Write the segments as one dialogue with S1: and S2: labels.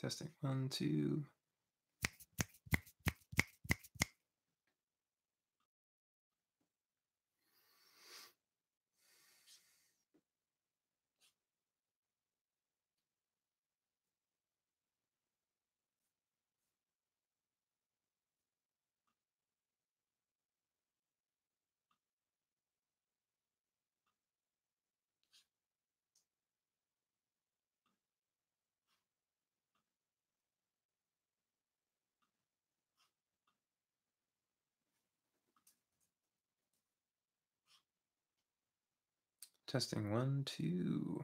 S1: Testing 1, 2. Testing 1, 2.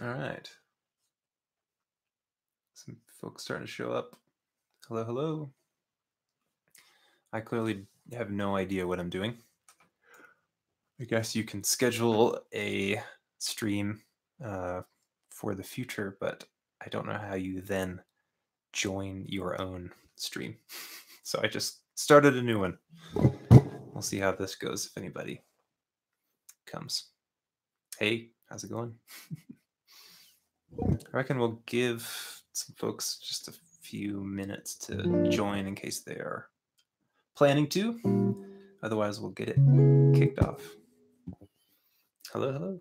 S1: All right. Some folks starting to show up. Hello, hello. I clearly have no idea what I'm doing. I guess you can schedule a stream for the future, but I don't know how you then join your own stream. So I just started a new one. We'll see how this goes if anybody comes. Hey, how's it going? I reckon we'll give some folks just a few minutes to join in case they are planning to. Otherwise, we'll get it kicked off. Hello, hello.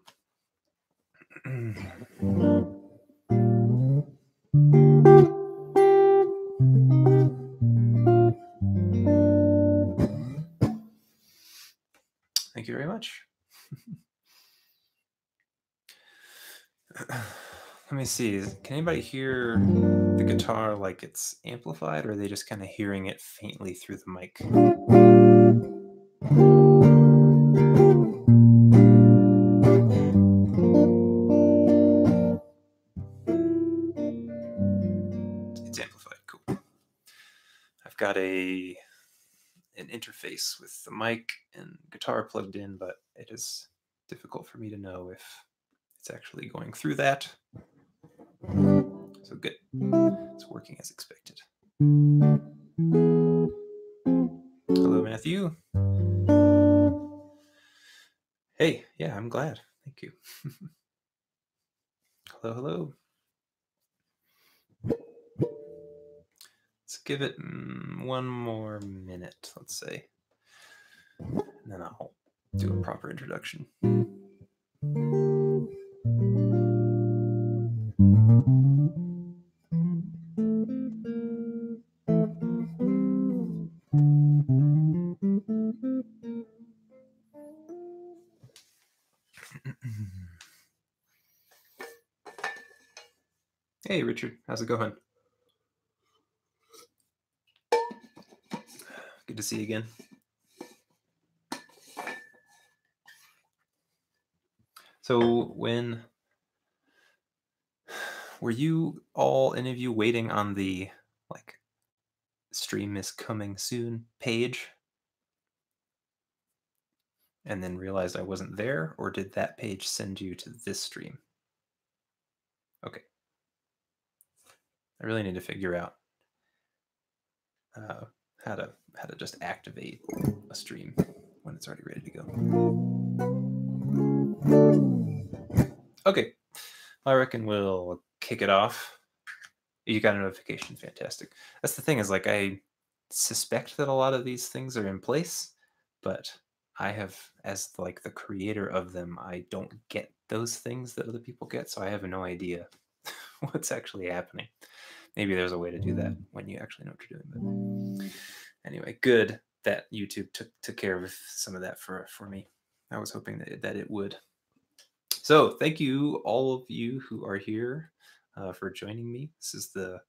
S1: Thank you very much. Let me see. Can anybody hear the guitar like it's amplified, or are they just kind of hearing it faintly through the mic? It's amplified. Cool. I've got an interface with the mic and guitar plugged in, but it is difficult for me to know if it's actually going through that. So good. It's working as expected. Hello, Matthew. Hey, yeah, I'm glad. Thank you. Hello, hello. Let's give it one more minute, let's say. And then I'll do a proper introduction. Hey, Richard, how's it going? Good to see you again. So were you all, any of you, waiting on the like stream is coming soon page and then realized I wasn't there, or did that page send you to this stream? Okay. I really need to figure out how to just activate a stream when it's already ready to go. Okay, I reckon we'll kick it off. You got a notification, fantastic. That's the thing, is like I suspect that a lot of these things are in place, but I have, as like the creator of them, I don't get those things that other people get, so I have no idea what's actually happening. Maybe there's a way to do that when you actually know what you're doing. But anyway, good that YouTube took care of some of that for me. I was hoping that it would. So thank you, all of you who are here, for joining me. This is the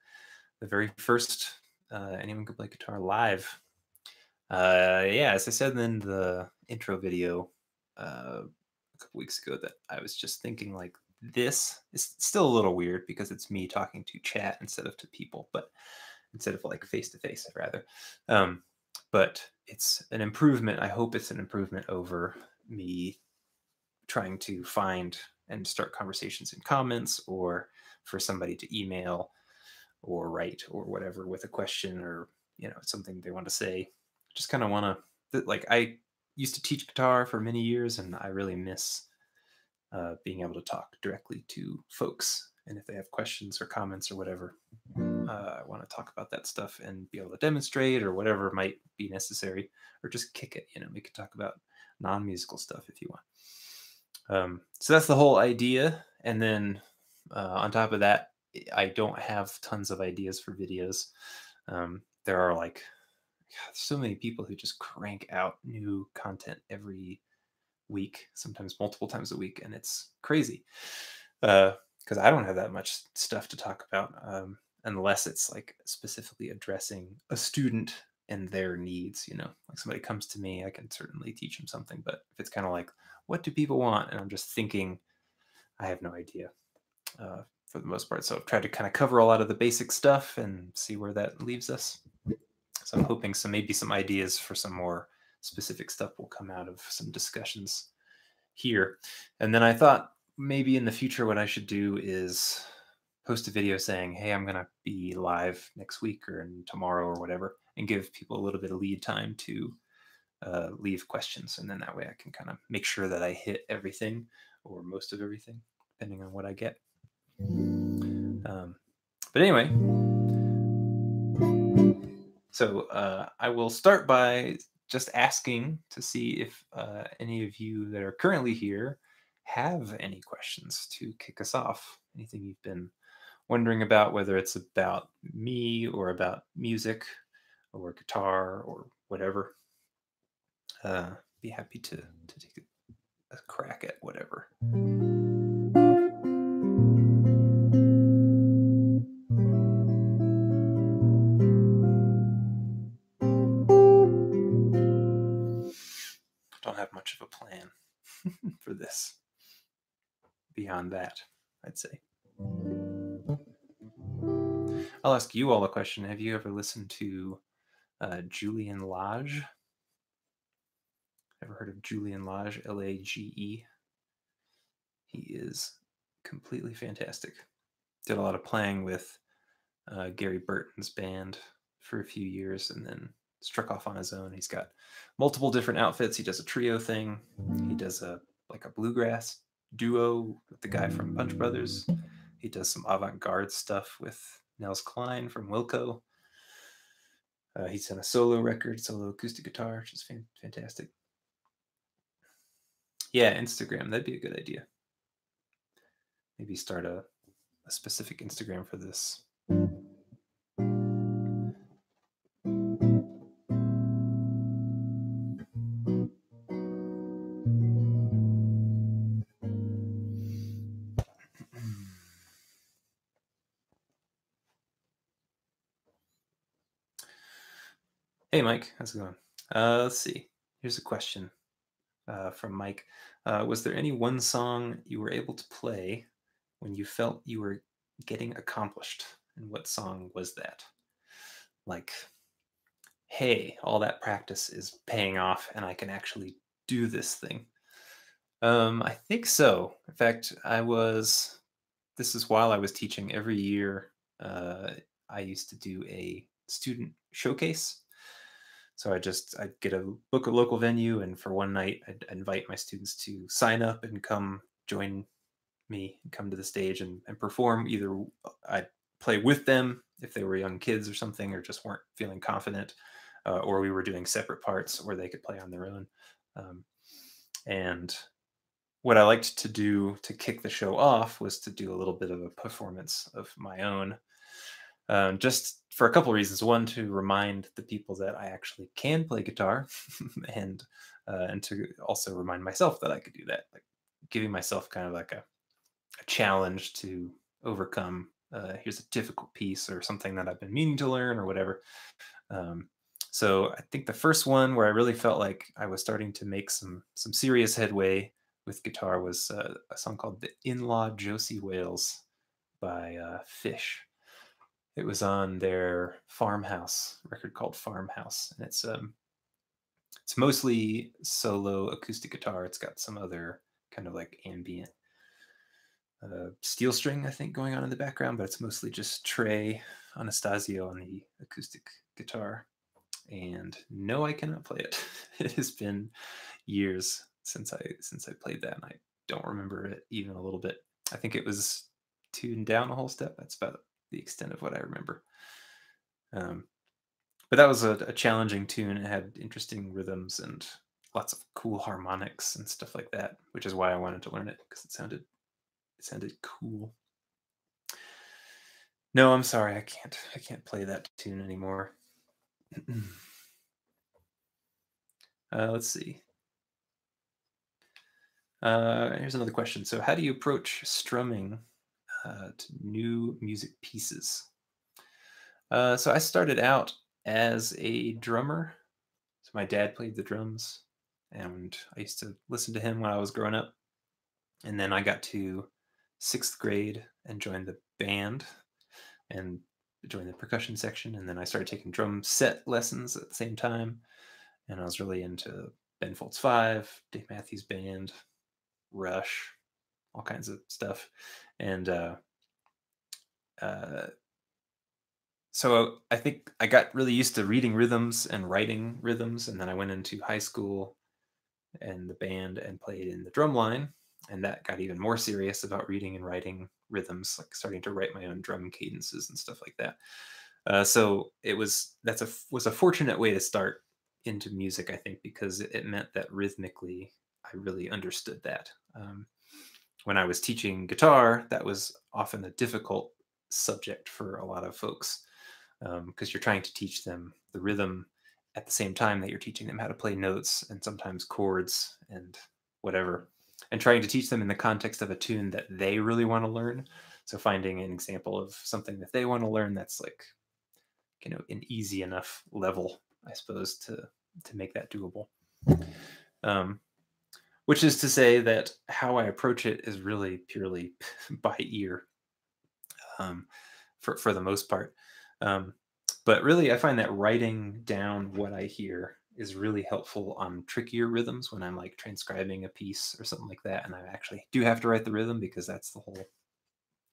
S1: very first Anyone Can Play Guitar live. Yeah, as I said in the intro video a couple weeks ago, that I was just thinking like, this is still a little weird because it's me talking to chat instead of to people, but instead of like face to face rather. but it's an improvement. I hope it's an improvement over me trying to find and start conversations in comments, or for somebody to email or write or whatever with a question, or something they want to say. Just kind of want to, like, I used to teach guitar for many years, and I really miss being able to talk directly to folks. And if they have questions or comments or whatever, I want to talk about that stuff and be able to demonstrate or whatever might be necessary, or just kick it. We could talk about non-musical stuff if you want. So that's the whole idea. And then on top of that, I don't have tons of ideas for videos. There are like so many people who just crank out new content every week, sometimes multiple times a week, and it's crazy. Because I don't have that much stuff to talk about, unless it's like specifically addressing a student and their needs. Like somebody comes to me, I can certainly teach them something. But if it's kind of like, what do people want? And I'm just thinking, I have no idea for the most part. So I've tried to kind of cover a lot of the basic stuff and see where that leaves us. So I'm hoping maybe some ideas for some more specific stuff will come out of some discussions here. And then I thought maybe in the future what I should do is post a video saying, hey, I'm going to be live next week or tomorrow or whatever, and give people a little bit of lead time to leave questions. And then that way I can kind of make sure that I hit everything or most of everything, depending on what I get. But anyway, so I will start by just asking to see if any of you that are currently here have any questions to kick us off. Anything you've been wondering about, whether it's about me or about music or guitar or whatever. Be happy to take a crack at whatever. Don't have much of a plan for this beyond that, I'd say. I'll ask you all a question. Have you ever listened to Julian Lage? Ever heard of Julian Lage? Lage. He is completely fantastic. Did a lot of playing with Gary Burton's band for a few years, and then struck off on his own. He's got multiple different outfits. He does a trio thing. He does a bluegrass duo with the guy from Punch Brothers. He does some avant-garde stuff with Nels Cline from Wilco. He's done a solo acoustic guitar, which is fantastic. Yeah, Instagram, that'd be a good idea. Maybe start a specific Instagram for this. Hey, Mike, how's it going? Let's see. Here's a question from Mike. Was there any one song you were able to play when you felt you were getting accomplished? And what song was that? Like, hey, all that practice is paying off and I can actually do this thing. I think so. In fact, this is while I was teaching every year. I used to do a student showcase. So I'd book a local venue, and for one night, I'd invite my students to sign up and come join me and come to the stage and perform. Either I'd play with them if they were young kids or something, or just weren't feeling confident, or we were doing separate parts, or they could play on their own. And what I liked to do to kick the show off was to do a little bit of a performance of my own, just for a couple of reasons. One, to remind the people that I actually can play guitar, and to also remind myself that I could do that, like giving myself kind of like a challenge to overcome. Here's a difficult piece or something that I've been meaning to learn or whatever. So I think the first one where I really felt like I was starting to make some serious headway with guitar was a song called "The In-Law Josie Wales" by Fish. It was on their Farmhouse record called Farmhouse, and it's It's mostly solo acoustic guitar. It's got some other kind of like ambient steel string, I think, going on in the background, but it's mostly just Trey Anastasio on the acoustic guitar. And no, I cannot play it. It has been years since I played that, and I don't remember it even a little bit. I think it was tuned down a whole step. That's about the extent of what I remember. But that was a challenging tune. It had interesting rhythms and lots of cool harmonics and stuff like that, which is why I wanted to learn it, because it sounded cool. No, I'm sorry, I can't play that tune anymore. Let's see. Here's another question. So, how do you approach strumming to new music pieces? So, I started out as a drummer. So, my dad played the drums, and I used to listen to him when I was growing up. And then I got to 6th grade and joined the band and joined the percussion section. And then I started taking drum set lessons at the same time. And I was really into Ben Folds 5, Dave Matthews Band, Rush, all kinds of stuff. And so I think I got really used to reading rhythms and writing rhythms. And then I went into high school and the band and played in the drum line. And that got even more serious about reading and writing rhythms, like starting to write my own drum cadences and stuff like that. So it was a fortunate way to start into music, I think, because it meant that rhythmically I really understood that. When I was teaching guitar, that was often a difficult subject for a lot of folks, because you're trying to teach them the rhythm at the same time that you're teaching them how to play notes and sometimes chords and whatever, and trying to teach them in the context of a tune that they really want to learn. So finding an example of something that they want to learn that's like, an easy enough level, I suppose, to make that doable. Which is to say that how I approach it is really purely by ear, for the most part. But really, I find that writing down what I hear is really helpful on trickier rhythms when I'm like transcribing a piece or something like that, and I actually do have to write the rhythm because that's the whole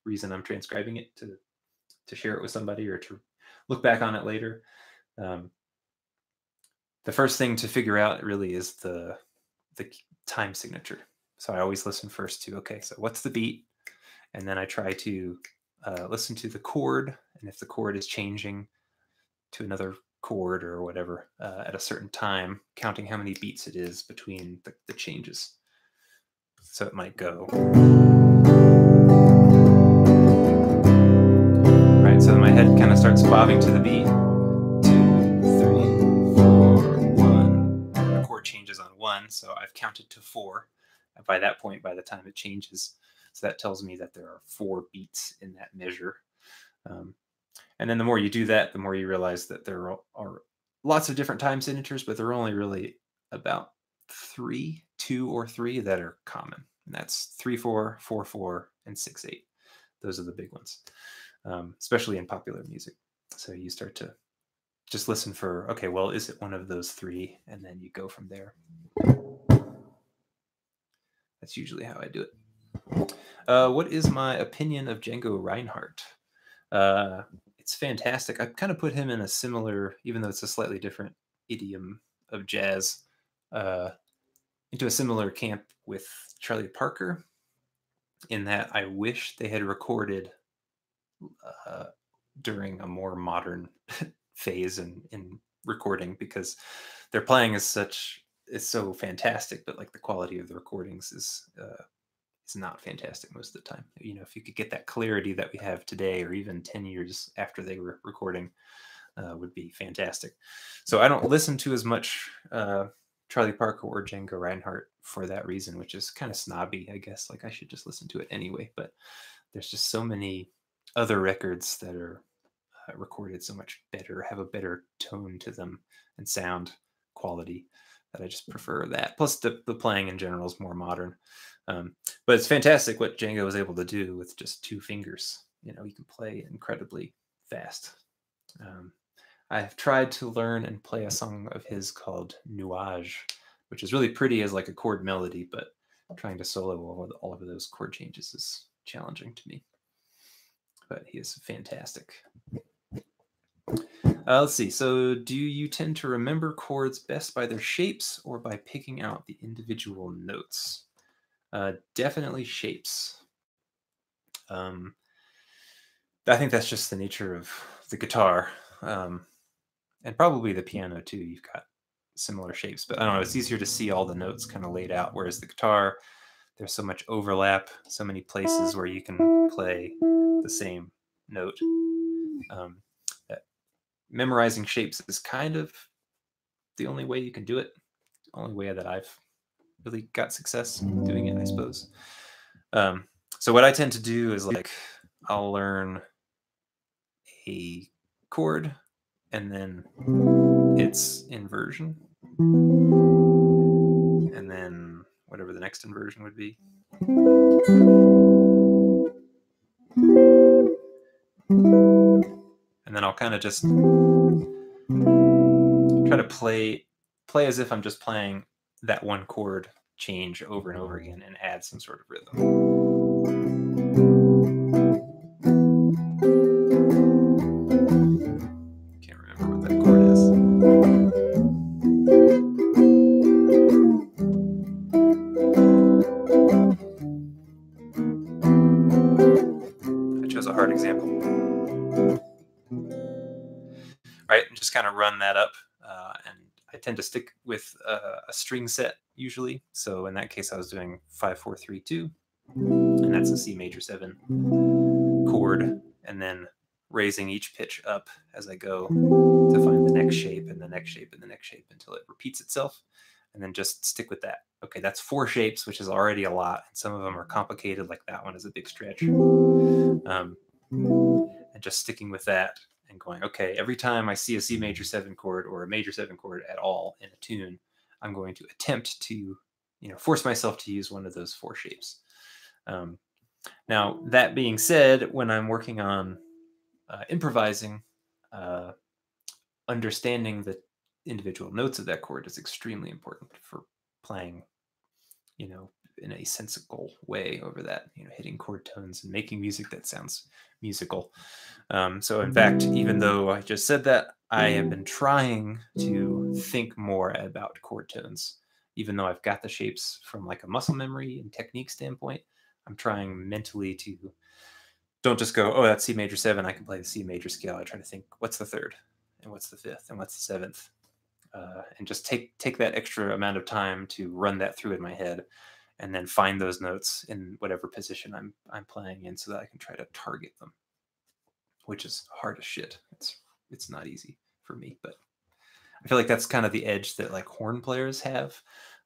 S1: reason I'm transcribing it, to share it with somebody or to look back on it later. The first thing to figure out really is the time signature. So I always listen first to, okay, so what's the beat? And then I try to listen to the chord. And if the chord is changing to another chord or whatever at a certain time, counting how many beats it is between the changes. So it might go. Right, so my head kind of starts bobbing to the beat. 2, 3, 4, 1. The chord changes on 1, so I've counted to 4. And by that point, by the time it changes, so that tells me that there are 4 beats in that measure. And then the more you do that, the more you realize that there are lots of different time signatures, but there are only really about 2 or 3 that are common. And that's 3/4, 4/4, and 6/8. Those are the big ones, especially in popular music. So you start to just listen for, okay, well, is it one of those 3? And then you go from there. That's usually how I do it. What is my opinion of Django Reinhardt? It's fantastic. I kind of put him in a similar, even though it's a slightly different idiom of jazz, into a similar camp with Charlie Parker, in that I wish they had recorded during a more modern phase in recording, because their playing is so fantastic, but like the quality of the recordings is not fantastic most of the time. If you could get that clarity that we have today, or even 10 years after they were recording, would be fantastic. So I don't listen to as much Charlie Parker or Django Reinhardt for that reason, which is kind of snobby, I guess. Like, I should just listen to it anyway. But there's just so many other records that are recorded so much better, have a better tone to them and sound quality, that I just prefer that. Plus, the playing in general is more modern. But it's fantastic what Django was able to do with just 2 fingers. He can play incredibly fast. I've tried to learn and play a song of his called Nuage, which is really pretty as like a chord melody, but trying to solo all of those chord changes is challenging to me. But he is fantastic. Let's see. So, do you tend to remember chords best by their shapes or by picking out the individual notes? Definitely shapes. I think that's just the nature of the guitar, and probably the piano too. You've got similar shapes, but I don't know. It's easier to see all the notes kind of laid out, whereas the guitar, there's so much overlap, so many places where you can play the same note. That memorizing shapes is kind of the only way you can do it. Only way that I've really got success doing it, I suppose. So what I tend to do is like I'll learn a chord and then its inversion, and then whatever the next inversion would be. And then I'll kind of just try to play as if I'm just playing that one chord change over and over again and add some sort of rhythm. Can't remember what that chord is. I chose a hard example. Right, and just kind of run that up. And I tend to stick with a string set usually. So in that case, I was doing 5, 4, 3, 2, and that's a C major 7 chord, and then raising each pitch up as I go to find the next shape and the next shape and the next shape until it repeats itself, and then just stick with that. Okay, that's 4 shapes, which is already a lot, and some of them are complicated, like that one is a big stretch. And just sticking with that and going, okay, every time I see a C major 7 chord or a major 7 chord at all in a tune, I'm going to attempt to, force myself to use one of those 4 shapes. Now, that being said, when I'm working on improvising, understanding the individual notes of that chord is extremely important for playing, in a sensical way over that, hitting chord tones and making music that sounds musical. So in fact, even though I just said that, I have been trying to think more about chord tones. Even though I've got the shapes from like a muscle memory and technique standpoint, I'm trying mentally to don't just go, oh, that's C major 7. I can play the C major scale. I try to think, what's the 3rd, and what's the 5th, and what's the 7th, and just take that extra amount of time to run that through in my head, and then find those notes in whatever position I'm playing in, so that I can try to target them, which is hard as shit. It's not easy for me, but I feel like that's kind of the edge that like horn players have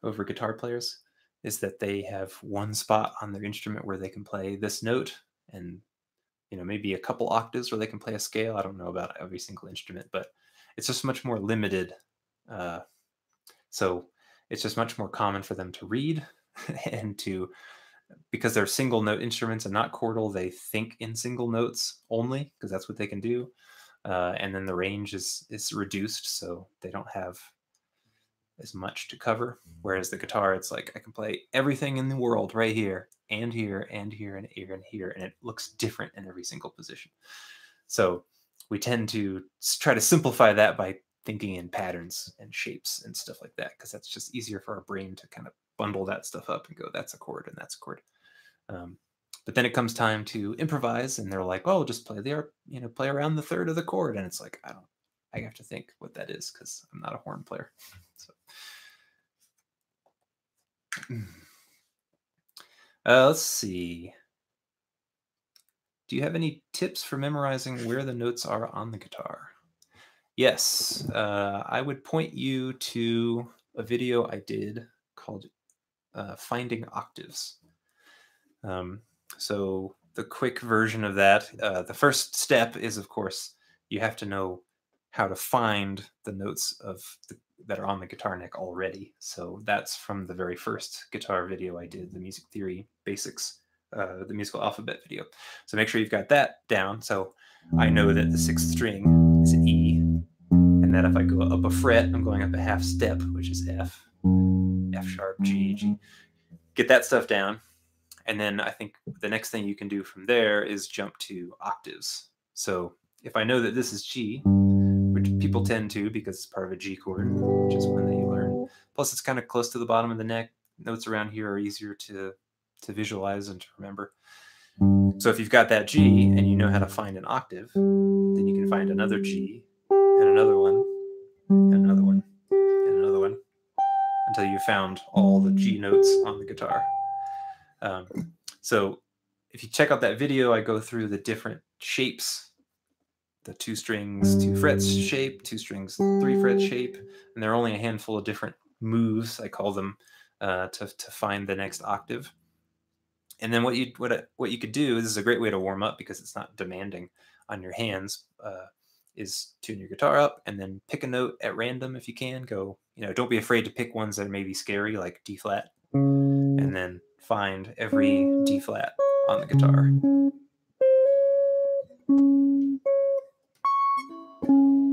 S1: over guitar players, is that they have one spot on their instrument where they can play this note and maybe a couple octaves where they can play a scale. I don't know about every single instrument, but it's just much more limited. So it's just much more common for them to read and because they're single note instruments and not chordal, they think in single notes only because that's what they can do. And then the range is reduced, so they don't have as much to cover. Whereas the guitar, it's like I can play everything in the world right here and here and here and here and here, and it looks different in every single position. So we tend to try to simplify that by thinking in patterns and shapes and stuff like that, because that's just easier for our brain to kind of bundle that stuff up and go, that's a chord and that's a chord. But then it comes time to improvise, and they're like, "Oh, just play play around the 3rd of the chord," and it's like, I have to think what that is because I'm not a horn player. So, let's see. Do you have any tips for memorizing where the notes are on the guitar? Yes, I would point you to a video I did called Finding Octaves. So the quick version of that, the first step is, of course, you have to know how to find the notes that are on the guitar neck already. So that's from the very first guitar video I did, the music theory basics, the musical alphabet video. So make sure you've got that down. So I know that the 6th string is an E, and that if I go up a fret, I'm going up a half step, which is F, F sharp, G, G. Get that stuff down. And then I think the next thing you can do from there is jump to octaves. So if I know that this is G, which people tend to because it's part of a G chord, which is one that you learn. Plus, it's kind of close to the bottom of the neck. Notes around here are easier to visualize and to remember. So if you've got that G and you know how to find an octave, then you can find another G and another one and another one and another one until you found all the G notes on the guitar. So if you check out that video, I go through the different shapes, the 2 strings, 2 frets shape, 2 strings, 3 frets shape, and there are only a handful of different moves, I call them, to find the next octave. And then what you could do, this is a great way to warm up because it's not demanding on your hands, is tune your guitar up and then pick a note at random if you can. Go, don't be afraid to pick ones that are maybe scary, like D flat, and then find every D flat on the guitar.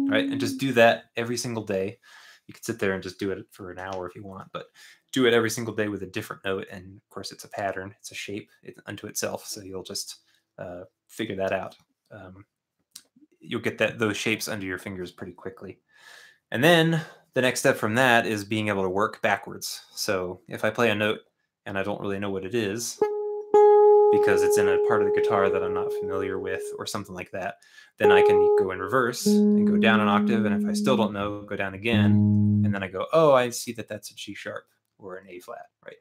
S1: Right, and just do that every single day. You could sit there and just do it for an hour if you want, but do it every single day with a different note. And of course, it's a pattern, it's a shape unto itself. So you'll just figure that out. You'll get those shapes under your fingers pretty quickly. And then the next step from that is being able to work backwards. So if I play a note and I don't really know what it is, because it's in a part of the guitar that I'm not familiar with or something like that, then I can go in reverse and go down an octave. And if I still don't know, go down again. And then I go, oh, I see that that's a G sharp or an A flat, right?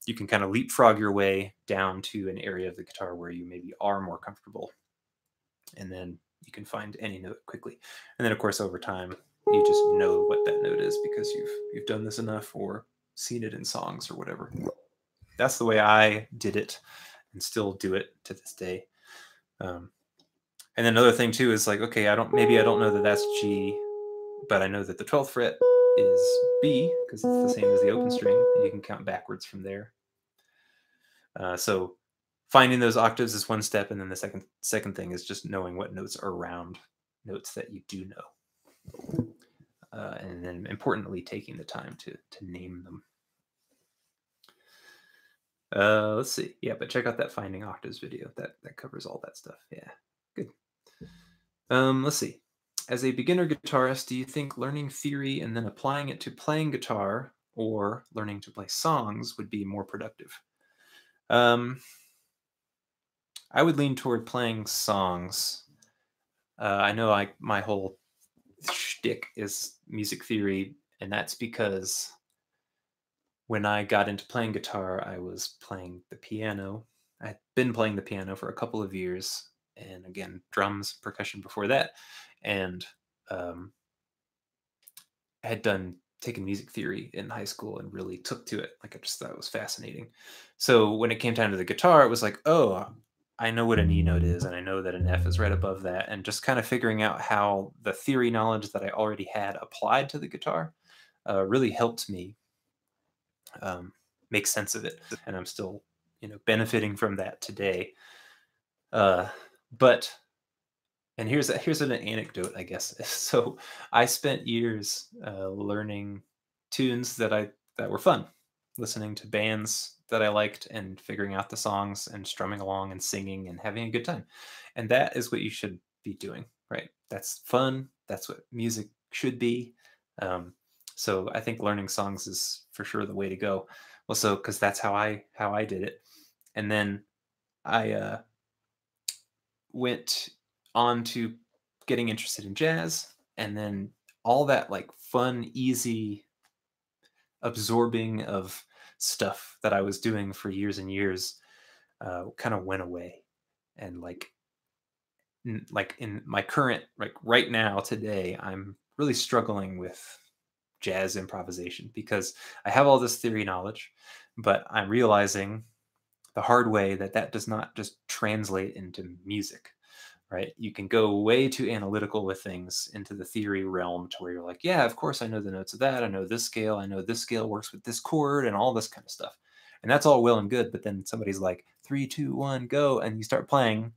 S1: You can kind of leapfrog your way down to an area of the guitar where you maybe are more comfortable. And then you can find any note quickly. And then, of course, over time, you just know what that note is because you've done this enough or seen it in songs or whatever. That's the way I did it and still do it to this day. And then another thing too is like, okay, maybe I don't know that that's G, but I know that the 12th fret is B because it's the same as the open string, and you can count backwards from there. So finding those octaves is one step, and then the second thing is just knowing what notes are around notes that you do know, and then importantly taking the time to name them. Let's see. Yeah, but check out that Finding Octaves video. That covers all that stuff. Yeah, good. Let's see. As a beginner guitarist, do you think learning theory and then applying it to playing guitar or learning to play songs would be more productive? I would lean toward playing songs. I know my whole shtick is music theory, and that's because when I got into playing guitar, I was playing the piano. I'd been playing the piano for a couple of years, and again, drums, percussion before that, and I had taken music theory in high school and really took to it. Like I just thought it was fascinating. So when it came time to the guitar, it was like, oh, I know what an E note is, and I know that an F is right above that, and just kind of figuring out how the theory knowledge that I already had applied to the guitar really helped me make sense of it, and I'm still benefiting from that today. But here's an anecdote, I guess. So I spent years learning tunes that were fun, listening to bands that I liked and figuring out the songs and strumming along and singing and having a good time. And that is what you should be doing, right? That's fun. That's what music should be. So I think learning songs is for sure the way to go. Well, so because that's how I did it, and then I went on to getting interested in jazz, and then all that like fun, easy absorbing of stuff that I was doing for years and years kind of went away, and like in my current, like right now today, I'm really struggling with jazz improvisation because I have all this theory knowledge, but I'm realizing the hard way that does not just translate into music, right? You can go way too analytical with things into the theory realm to where you're like, yeah, of course I know the notes of that. I know this scale. I know this scale works with this chord and all this kind of stuff. And that's all well and good. But then somebody's like, 3, 2, 1, go. And you start playing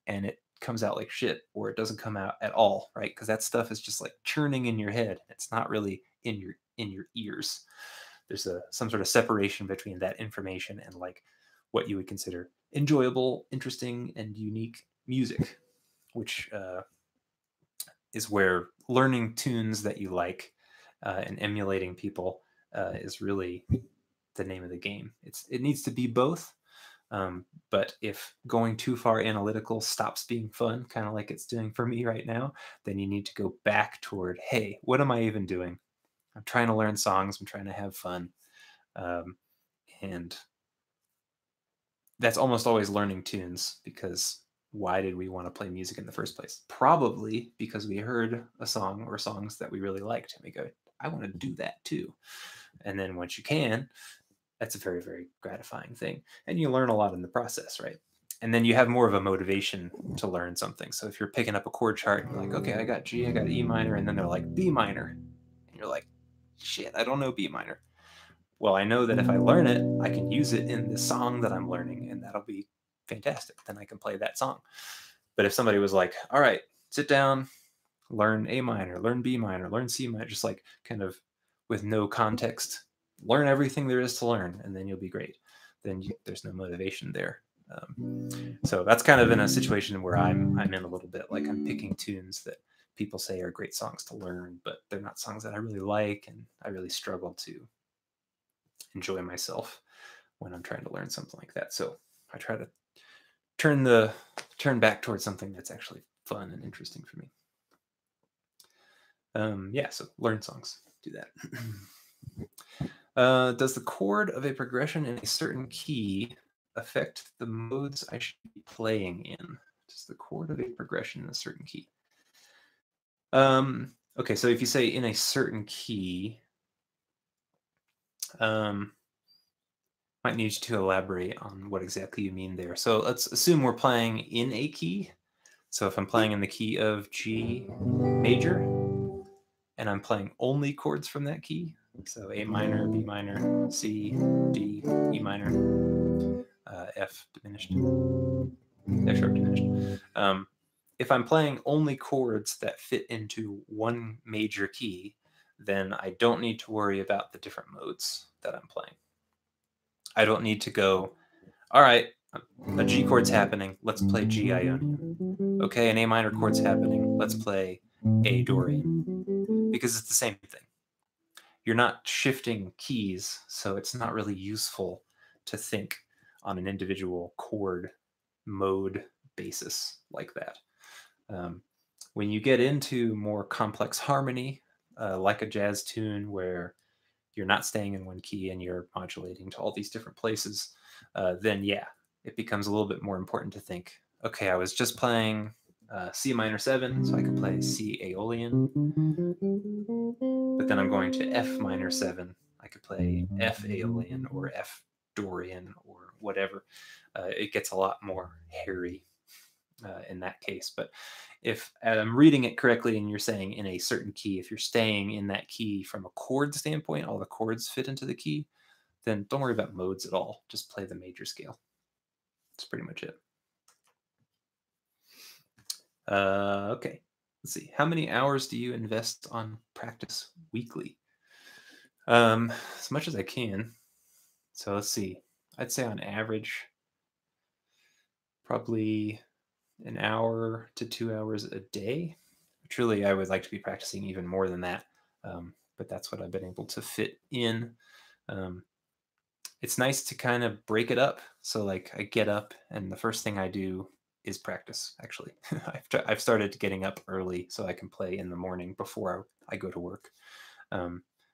S1: and it comes out like shit, or it doesn't come out at all, right? Because that stuff is just like churning in your head. It's not really in your ears. There's some sort of separation between that information and like what you would consider enjoyable, interesting, and unique music, which is where learning tunes that you like and emulating people is really the name of the game. It needs to be both. But if going too far analytical stops being fun, kind of like it's doing for me right now, then you need to go back toward, hey, what am I even doing? I'm trying to learn songs. I'm trying to have fun. And that's almost always learning tunes, because why did we want to play music in the first place? Probably because we heard a song or songs that we really liked and we go, I want to do that too. And then once you can, that's a very, very gratifying thing. And you learn a lot in the process, right? And then you have more of a motivation to learn something. So if you're picking up a chord chart and you're like, okay, I got G, I got E minor, and then they're like B minor. And you're like, shit, I don't know B minor. Well, I know that if I learn it, I can use it in the song that I'm learning, and that'll be fantastic. Then I can play that song. But if somebody was like, all right, sit down, learn A minor, learn B minor, learn C minor, just like kind of with no context, learn everything there is to learn, and then you'll be great. Then there's no motivation there. So that's kind of in a situation where I'm in a little bit, like I'm picking tunes that people say are great songs to learn, but they're not songs that I really like, and I really struggle to enjoy myself when I'm trying to learn something like that. So I try to turn back towards something that's actually fun and interesting for me. Yeah, so learn songs, do that. Does the chord of a progression in a certain key affect the modes I should be playing in? Does the chord of a progression in a certain key? Okay, so if you say in a certain key, might need you to elaborate on what exactly you mean there. So let's assume we're playing in a key. So if I'm playing in the key of G major, and I'm playing only chords from that key, so A minor, B minor, C, D, E minor, F diminished, F sharp diminished. If I'm playing only chords that fit into one major key, then I don't need to worry about the different modes that I'm playing. I don't need to go, all right, a G chord's happening, let's play G Ionian. Okay, an A minor chord's happening, let's play A Dorian. Because it's the same thing. You're not shifting keys, so it's not really useful to think on an individual chord mode basis like that. When you get into more complex harmony, like a jazz tune where you're not staying in one key and you're modulating to all these different places, then yeah, it becomes a little bit more important to think, okay, I was just playing C minor 7, so I could play C Aeolian, but then I'm going to F minor 7. I could play F Aeolian or F Dorian or whatever. It gets a lot more hairy in that case. But if I'm reading it correctly and you're saying in a certain key, if you're staying in that key from a chord standpoint, all the chords fit into the key, then don't worry about modes at all. Just play the major scale. That's pretty much it. Okay, let's see. How many hours do you invest on practice weekly? As much as I can. So let's see. I'd say on average, probably an hour to 2 hours a day. Truly, I would like to be practicing even more than that, but that's what I've been able to fit in. It's nice to kind of break it up. So, like, I get up, and the first thing I do is practice. Actually, I've started getting up early so I can play in the morning before I go to work.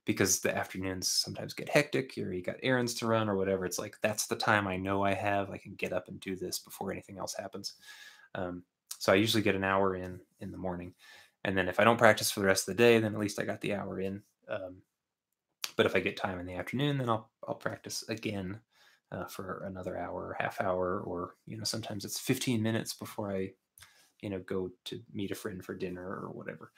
S1: Because the afternoons sometimes get hectic, or you got errands to run or whatever. It's like that's the time I know I have. I can get up and do this before anything else happens. So I usually get an hour in the morning, and then if I don't practice for the rest of the day, then at least I got the hour in. But if I get time in the afternoon, then I'll practice again for another hour or half hour, or sometimes it's 15 minutes before I go to meet a friend for dinner or whatever.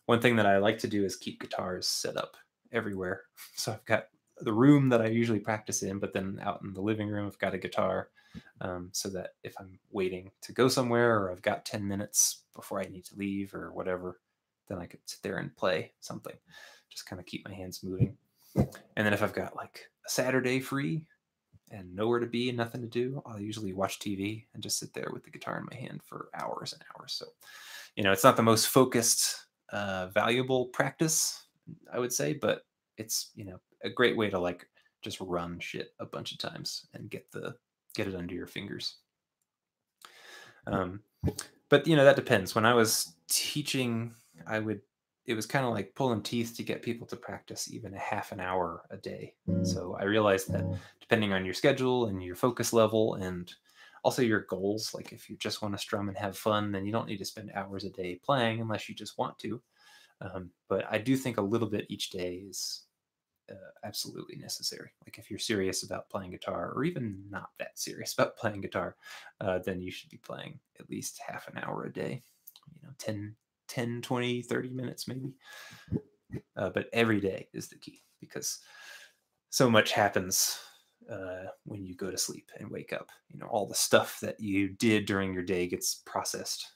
S1: One thing that I like to do is keep guitars set up everywhere. So I've got the room that I usually practice in, but then out in the living room, I've got a guitar, so that if I'm waiting to go somewhere or I've got 10 minutes before I need to leave or whatever, then I could sit there and play something, just kind of keep my hands moving. And then if I've got like a Saturday free and nowhere to be and nothing to do, I'll usually watch TV and just sit there with the guitar in my hand for hours and hours. So, it's not the most focused, valuable practice, I would say, but it's, a great way to like just run shit a bunch of times and get it under your fingers. But that depends. When I was teaching, it was kind of like pulling teeth to get people to practice even a half an hour a day. So I realized that depending on your schedule and your focus level and also your goals, like if you just want to strum and have fun, then you don't need to spend hours a day playing unless you just want to. But I do think a little bit each day is absolutely necessary. Like if you're serious about playing guitar, or even not that serious about playing guitar, then you should be playing at least half an hour a day, 10, 20, 30 minutes maybe. But every day is the key, because so much happens when you go to sleep and wake up. All the stuff that you did during your day gets processed.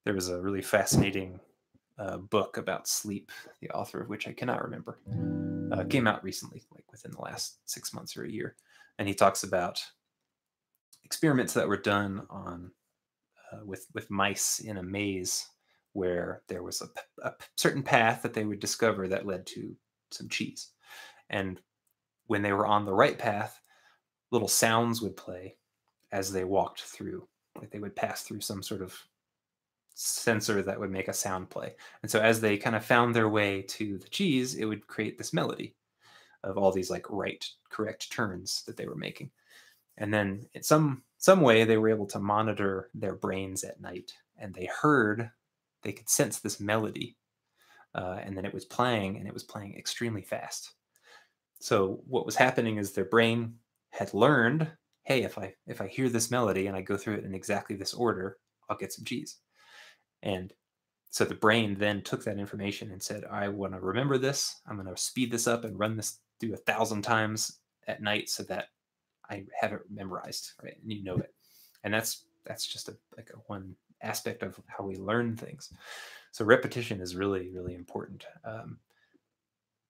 S1: There was a really fascinating book about sleep, the author of which I cannot remember, came out recently, like within the last 6 months or a year. And he talks about experiments that were done on with mice in a maze, where there was a certain path that they would discover that led to some cheese. And when they were on the right path, little sounds would play as they walked through. Like they would pass through some sort of sensor that would make a sound play. And so as they kind of found their way to the cheese, it would create this melody of all these like correct turns that they were making. And then in some way they were able to monitor their brains at night, and they could sense this melody. And then it was playing, and it was playing extremely fast. So what was happening is their brain had learned, hey, if I hear this melody and I go through it in exactly this order, I'll get some cheese. And so the brain then took that information and said, I want to remember this. I'm going to speed this up and run this through 1,000 times at night so that I have it memorized, right? And you know it. And that's just a one aspect of how we learn things. So repetition is really, really important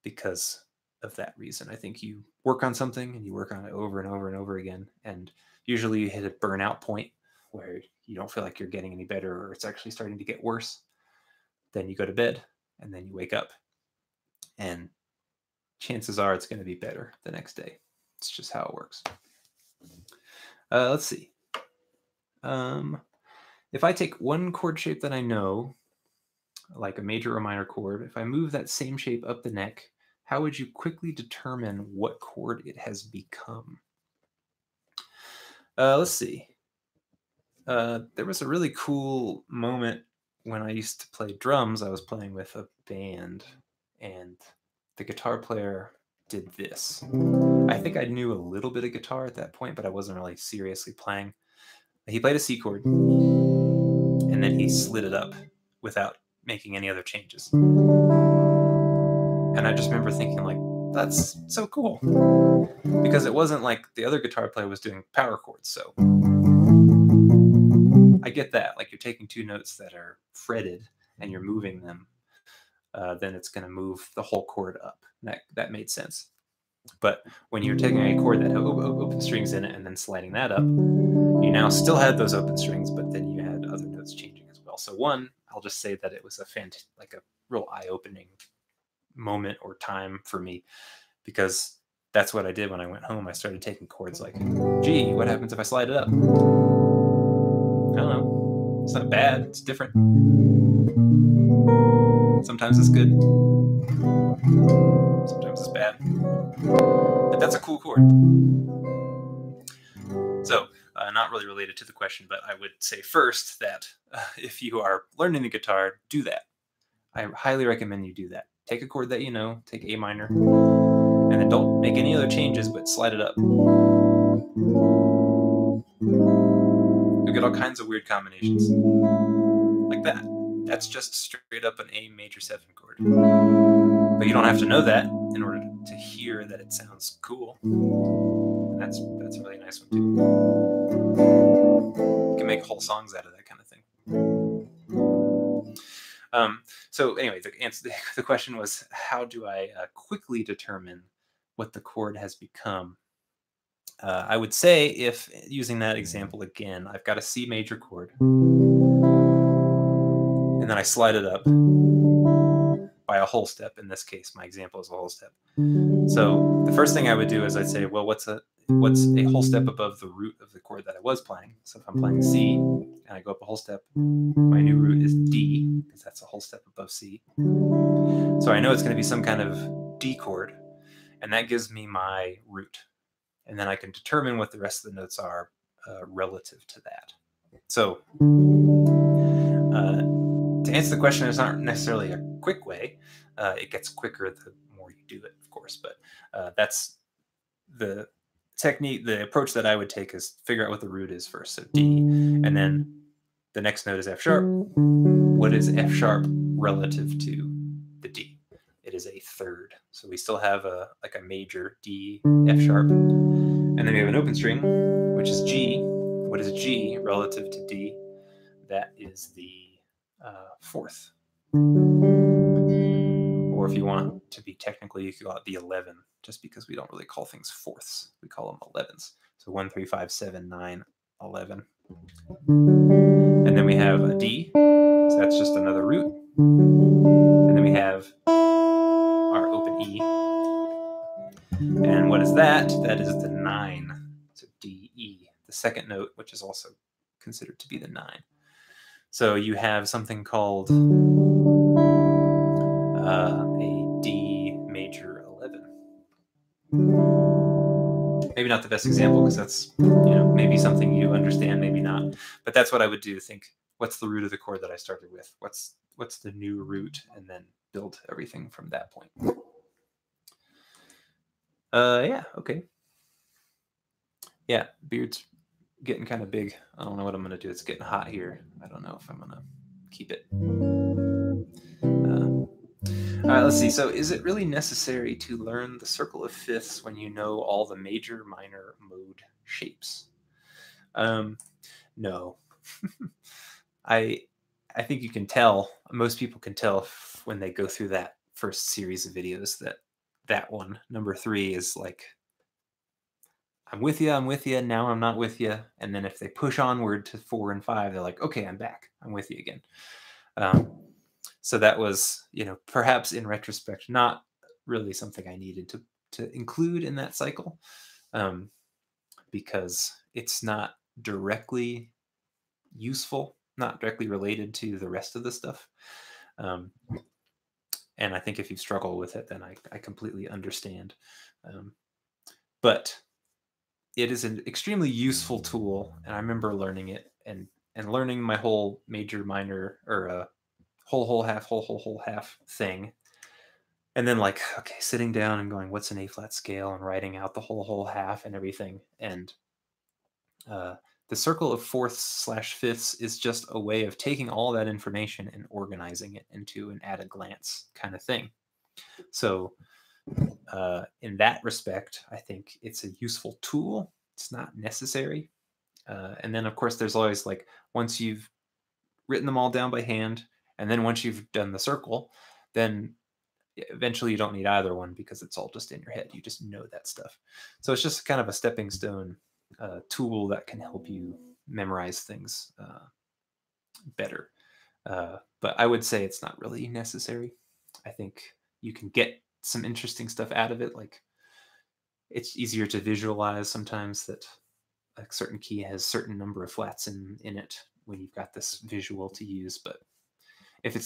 S1: because of that reason. I think you work on something and you work on it over and over and over again. And usually you hit a burnout point where you don't feel like you're getting any better, or it's actually starting to get worse. Then you go to bed and then you wake up, and chances are it's going to be better the next day. It's just how it works. Let's see. If I take one chord shape that I know, like a major or minor chord, if I move that same shape up the neck, how would you quickly determine what chord it has become? Let's see. There was a really cool moment when I used to play drums. I was playing with a band, and the guitar player did this. I think I knew a little bit of guitar at that point, but I wasn't really seriously playing. He played a C chord, and then he slid it up without making any other changes. And I just remember thinking, like, that's so cool. Because it wasn't like the other guitar player was doing power chords, so I get that. Like, you're taking two notes that are fretted and you're moving them, then it's going to move the whole chord up. That made sense. But when you're taking a chord that had open strings in it and then sliding that up, you now still had those open strings, but then you had other notes changing as well. So I'll just say that it was a real eye-opening moment or time for me, because that's what I did when I went home. I started taking chords like, gee, what happens if I slide it up? I don't know. It's not bad. It's different. Sometimes it's good. Sometimes it's bad. But that's a cool chord. So, not really related to the question, but I would say first that if you are learning the guitar, do that. I highly recommend you do that. Take a chord that you know, take A minor, and then don't make any other changes, but slide it up. You'll get all kinds of weird combinations. Like that. That's just straight up an A major 7 chord. But you don't have to know that in order to hear that it sounds cool. And that's a really nice one too. You can make whole songs out of that kind of thing. So anyway, the question was, how do I quickly determine what the chord has become? I would say, if using that example again, I've got a C major chord, and then I slide it up by a whole step. In this case, my example is a whole step. So the first thing I would do is I'd say, well, what's a whole step above the root of the chord that I was playing? So if I'm playing C and I go up a whole step, my new root is D, because that's a whole step above C. So I know it's going to be some kind of D chord, and that gives me my root. And then I can determine what the rest of the notes are relative to that. So to answer the question, it's not necessarily a quick way. It gets quicker the more you do it, of course. But that's the technique. The approach that I would take is figure out what the root is first, so D, and then the next note is F sharp. What is F sharp relative to the D? It is a third. So we still have a major D, F sharp, and then we have an open string, which is G. What is G relative to D? That is the fourth. Or if you want to be technically, you could call it the 11, just because we don't really call things fourths. We call them 11s. So 1, 3, 5, 7, 9, 11. And then we have a D, so that's just another root. And then we have our open E. And what is that? That is the 9. So D, E, the second note, which is also considered to be the 9. So you have something called a D major 11. Maybe not the best example, because that's, maybe something you understand, maybe not. But that's what I would do. Think, what's the root of the chord that I started with? What's the new root? And then build everything from that point. Yeah, okay. Yeah, beard's getting kind of big. I don't know what I'm going to do. It's getting hot here. I don't know if I'm going to keep it. All right, let's see. So is it really necessary to learn the circle of fifths when you know all the major, minor mode shapes? No. I think you can tell, most people can tell when they go through that first series of videos that one, number 3, is like, I'm with you, now I'm not with you. And then if they push onward to 4 and 5, they're like, okay, I'm back, I'm with you again. So that was, perhaps in retrospect, not really something I needed to include in that cycle, because it's not directly useful, not directly related to the rest of the stuff. And I think if you struggle with it, then I completely understand. But it is an extremely useful tool, and I remember learning it and learning my whole major, minor, or whole half thing. And then sitting down and going, what's an A flat scale, and writing out the whole half and everything. And the circle of fourths/fifths is just a way of taking all that information and organizing it into an at-a-glance kind of thing. So in that respect, I think it's a useful tool. It's not necessary. And then, of course, there's always once you've written them all down by hand, and then once you've done the circle, then eventually you don't need either one, because it's all just in your head. You just know that stuff. So it's just kind of a stepping stone tool that can help you memorize things better. But I would say it's not really necessary. I think you can get some interesting stuff out of it. It's easier to visualize sometimes that a certain key has certain number of flats in it when you've got this visual to use. But if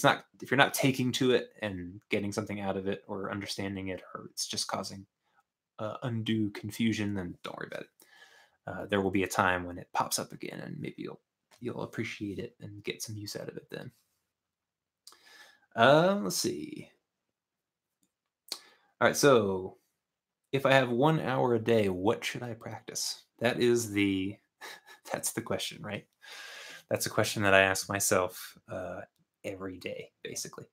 S1: you're not taking to it and getting something out of it, or understanding it, or it's just causing undue confusion, then don't worry about it. There will be a time when it pops up again, and maybe you'll appreciate it and get some use out of it then. Let's see. All right, so if I have 1 hour a day, what should I practice? That's the question, right? That's a question that I ask myself every day, basically.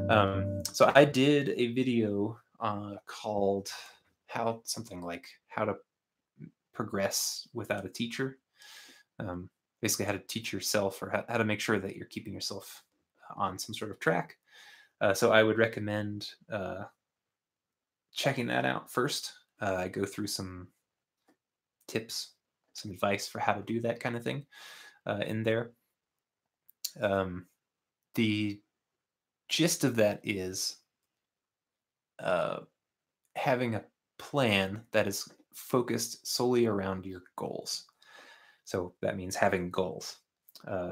S1: So I did a video called how to progress without a teacher. Um, Basically, how to teach yourself, or how to make sure that you're keeping yourself on some sort of track. So I would recommend checking that out first. I go through some tips, some advice for how to do that kind of thing in there. Um, the gist of that is uh, having a plan that is focused solely around your goals. So that means having goals.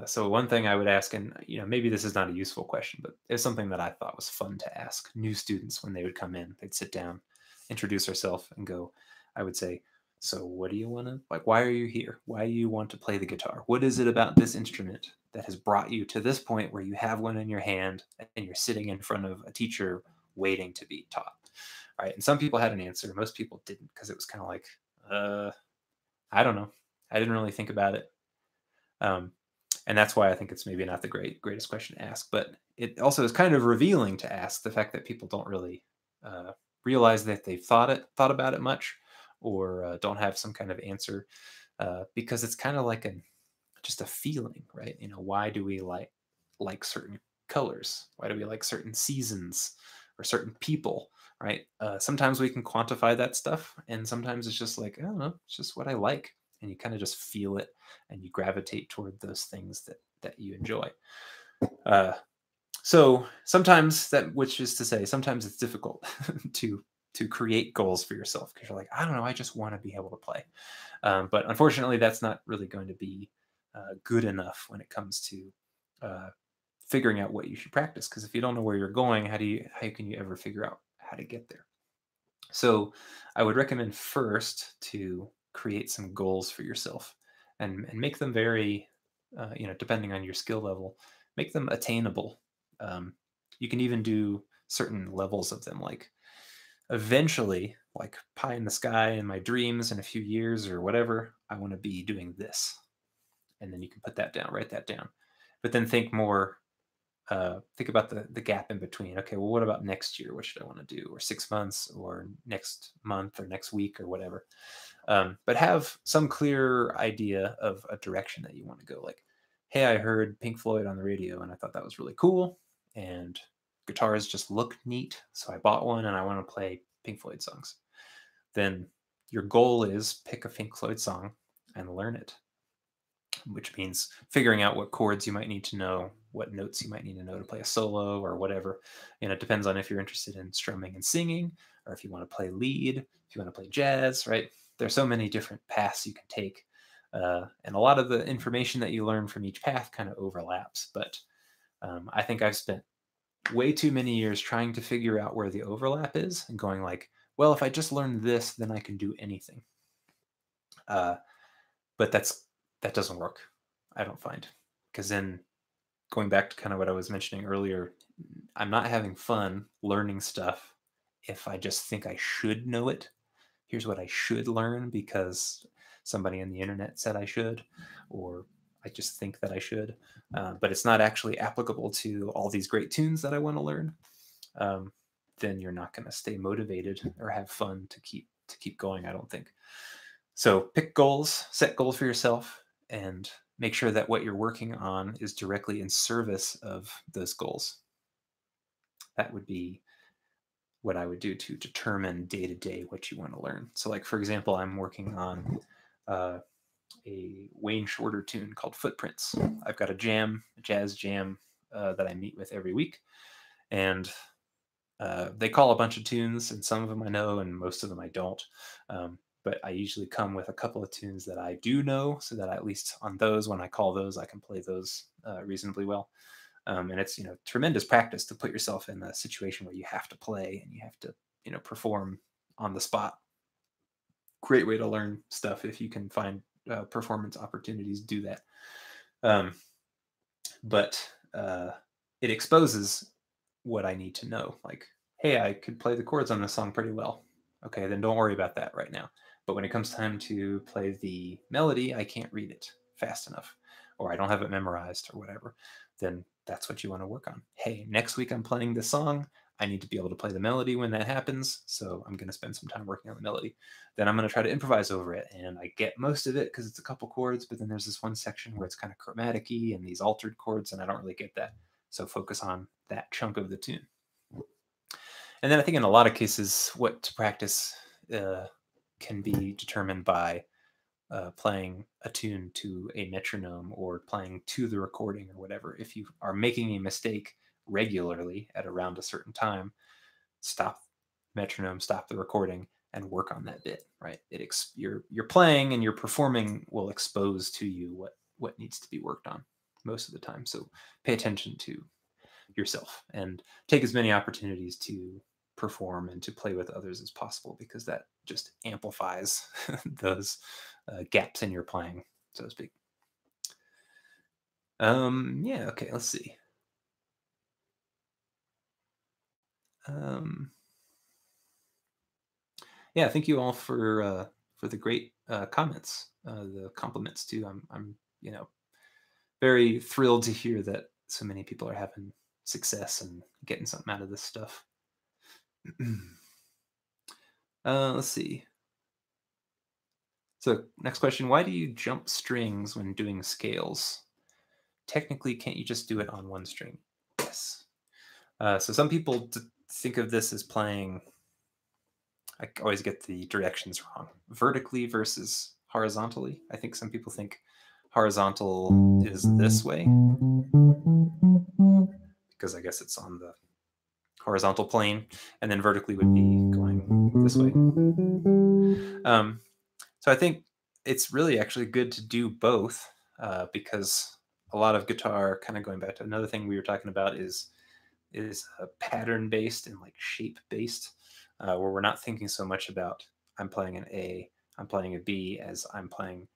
S1: So one thing I would ask, and maybe this is not a useful question, but it's something that I thought was fun to ask new students when they would come in. They'd sit down, introduce ourselves, and go. I would say, "So, what do you want to like? Why are you here? Why do you want to play the guitar? What is it about this instrument that has brought you to this point where you have one in your hand and you're sitting in front of a teacher waiting to be taught?" Right? And some people had an answer. Most people didn't, because it was kind of like, I don't know. I didn't really think about it. Um, and that's why I think it's maybe not the greatest question to ask. But it also is kind of revealing to ask the fact that people don't really uh, realize that they've thought about it much, or don't have some kind of answer, because it's kind of like just a feeling, right? Why do we like certain colors? Why do we like certain seasons or certain people? Right? Sometimes we can quantify that stuff, and sometimes it's just like, I don't know, it's just what I like, and you kind of just feel it, and you gravitate toward those things that you enjoy. Uh, so sometimes which is to say, sometimes it's difficult to create goals for yourself, because you're like, I don't know, I just want to be able to play. But unfortunately, that's not really going to be good enough when it comes to uh, figuring out what you should practice. Because if you don't know where you're going, how can you ever figure out how to get there? So I would recommend first to create some goals for yourself, and make them very, depending on your skill level, make them attainable. Um, you can even do certain levels of them, like eventually, like pie in the sky in my dreams in a few years or whatever, I want to be doing this. And then you can put that down, write that down. But then think about the gap in between. Okay, well, what about next year? What should I want to do? Or 6 months, or next month, or next week, or whatever. But have some clear idea of a direction that you want to go. Like, hey, I heard Pink Floyd on the radio and I thought that was really cool. And guitars just look neat. So I bought one and I want to play Pink Floyd songs. Then your goal is pick a Pink Floyd song and learn it, which means figuring out what chords you might need to know, what notes you might need to know to play a solo or whatever. It depends on if you're interested in strumming and singing, or if you want to play lead, if you want to play jazz, right? There's so many different paths you can take. And a lot of the information that you learn from each path kind of overlaps. But I think I've spent way too many years trying to figure out where the overlap is, and going like, well, if I just learn this, then I can do anything. Uh, but that doesn't work, I don't find, because then, going back to kind of what I was mentioning earlier, I'm not having fun learning stuff if I just think I should know it. Here's what I should learn because somebody on the internet said I should, or I just think that I should, but it's not actually applicable to all these great tunes that I want to learn. um, then you're not going to stay motivated or have fun to keep going, I don't think. So pick goals, set goals for yourself, and make sure that what you're working on is directly in service of those goals. That would be what I would do to determine day to day what you want to learn. So, like, for example, I'm working on uh, a Wayne Shorter tune called Footprints. I've got a jazz jam that I meet with every week, and they call a bunch of tunes, and some of them I know, and most of them I don't. But I usually come with a couple of tunes that I do know, so that at least on those, when I call those, I can play those reasonably well. And it's tremendous practice to put yourself in a situation where you have to play and you have to perform on the spot. Great way to learn stuff if you can find performance opportunities to do that. Um, but it exposes what I need to know. Like, hey, I could play the chords on this song pretty well. Okay, then don't worry about that right now. But when it comes time to play the melody, I can't read it fast enough, or I don't have it memorized, or whatever. Then that's what you want to work on. Hey, next week I'm playing this song. I need to be able to play the melody when that happens, so I'm going to spend some time working on the melody. Then I'm going to try to improvise over it, and I get most of it because it's a couple chords, but then there's this one section where it's kind of chromatic-y and these altered chords, and I don't really get that. So focus on that chunk of the tune. And then I think in a lot of cases, what to practice can be determined by playing a tune to a metronome or playing to the recording or whatever. If you are making a mistake regularly at around a certain time, stop metronome, stop the recording, and work on that bit. Right? You're playing and your performing will expose to you what needs to be worked on most of the time. So pay attention to yourself and take as many opportunities to perform and to play with others as possible, because that just amplifies those gaps in your playing, so to speak. Yeah, okay, let's see. Yeah, thank you all for the great comments, the compliments too. I'm very thrilled to hear that so many people are having success and getting something out of this stuff. Let's see. So next question, why do you jump strings when doing scales? Technically, can't you just do it on one string? Yes. So some people think of this as playing, I always get the directions wrong, vertically versus horizontally. I think some people think horizontal is this way, because I guess it's on the horizontal plane, and then vertically would be going this way. So I think it's really actually good to do both, because a lot of guitar, kind of going back to another thing we were talking about, is pattern based and like shape based, where we're not thinking so much about I'm playing an A, I'm playing a B, as I'm playing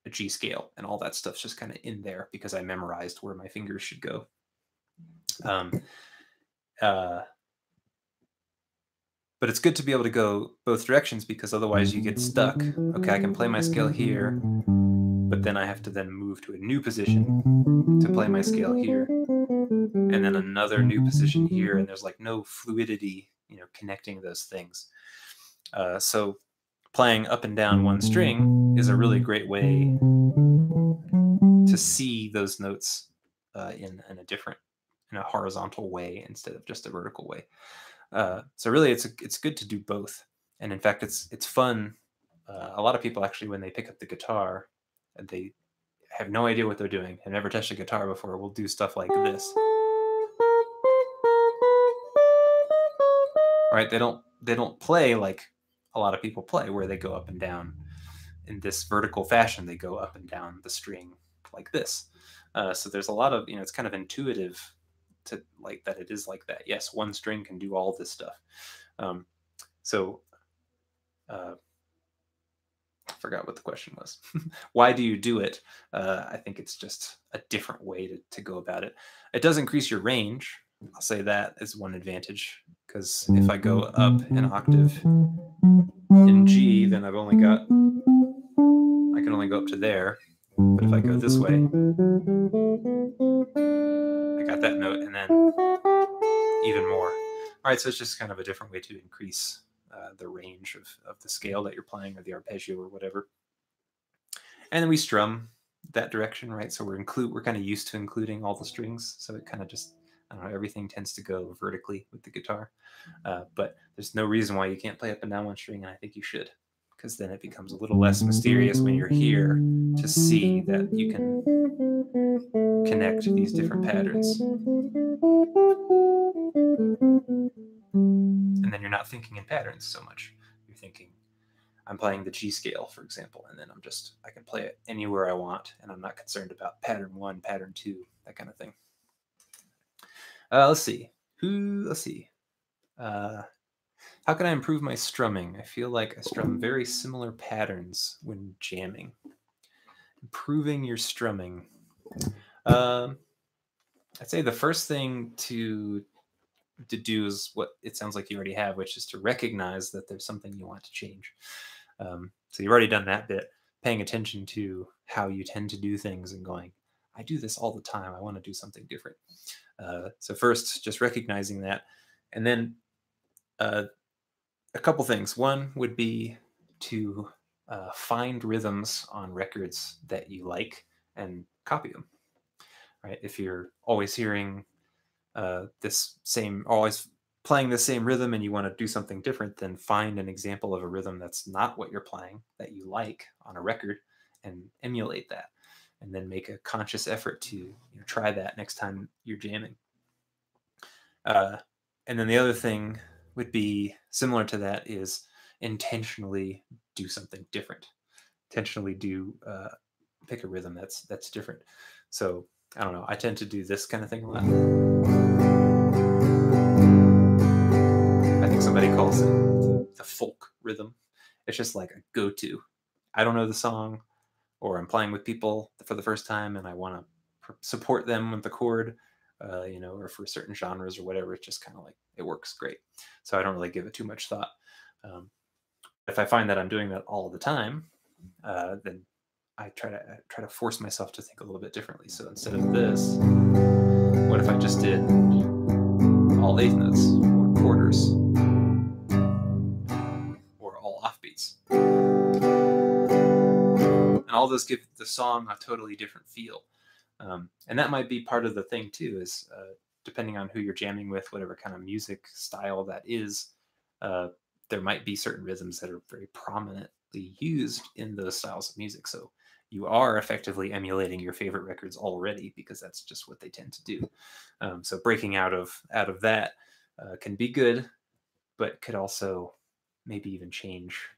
S1: a G scale, and all that stuff's just kind of in there because I memorized where my fingers should go. But it's good to be able to go both directions, because otherwise you get stuck. Okay, I can play my scale here, but then I have to then move to a new position to play my scale here, and then another new position here, and there's like no fluidity, connecting those things. So playing up and down one string is a really great way to see those notes in a horizontal way instead of just a vertical way. So really, it's good to do both, and in fact, it's fun. A lot of people actually, when they pick up the guitar, and they have no idea what they're doing, have never touched a guitar before, will do stuff like this. Right? They don't play like a lot of people play, where they go up and down in this vertical fashion. They go up and down the string like this. So there's a lot of, it's kind of intuitive to like that. It is like that. Yes, one string can do all this stuff. I forgot what the question was. Why do you do it? I think it's just a different way to go about it. It does increase your range. I'll say that is one advantage, because if I go up an octave in G, then I can only go up to there. But if I go this way, I got that note, and then even more. All right, so it's just kind of a different way to increase the range of the scale that you're playing, or the arpeggio or whatever. And then we strum that direction, right? So we're kind of used to including all the strings, so it kind of just, I don't know, everything tends to go vertically with the guitar. But there's no reason why you can't play up and down one string, and I think you should, because then it becomes a little less mysterious when you're here to see that you can connect these different patterns. And then you're not thinking in patterns so much. You're thinking, I'm playing the G scale, for example, and then I can play it anywhere I want, and I'm not concerned about pattern 1, pattern 2, that kind of thing. Let's see. How can I improve my strumming? I feel like I strum very similar patterns when jamming. Improving your strumming. I'd say the first thing to do is what it sounds like you already have, which is to recognize that there's something you want to change. So you've already done that bit, paying attention to how you tend to do things and going, I do this all the time, I want to do something different. So first, just recognizing that, And then a couple things. One would be to find rhythms on records that you like and copy them. Right? If you're always hearing always playing the same rhythm and you want to do something different, then find an example of a rhythm that's not what you're playing that you like on a record and emulate that, and then make a conscious effort to try that next time you're jamming. And then the other thing would be similar to that is intentionally do something different. Intentionally do pick a rhythm that's different. So I don't know. I tend to do this kind of thing a lot. I think somebody calls it the folk rhythm. It's just like a go-to. I don't know the song, or I'm playing with people for the first time and I want to support them with the chord, or for certain genres or whatever. It's just kind of like it works great. So I don't really give it too much thought. If I find that I'm doing that all the time, then I try to force myself to think a little bit differently. So instead of this, what if I just did all eighth notes or quarters or all offbeats? And all those give the song a totally different feel. And that might be part of the thing too, is depending on who you're jamming with, whatever kind of music style that is, there might be certain rhythms that are very prominently used in those styles of music. So you are effectively emulating your favorite records already, because that's just what they tend to do. So breaking out of that can be good, but could also maybe even change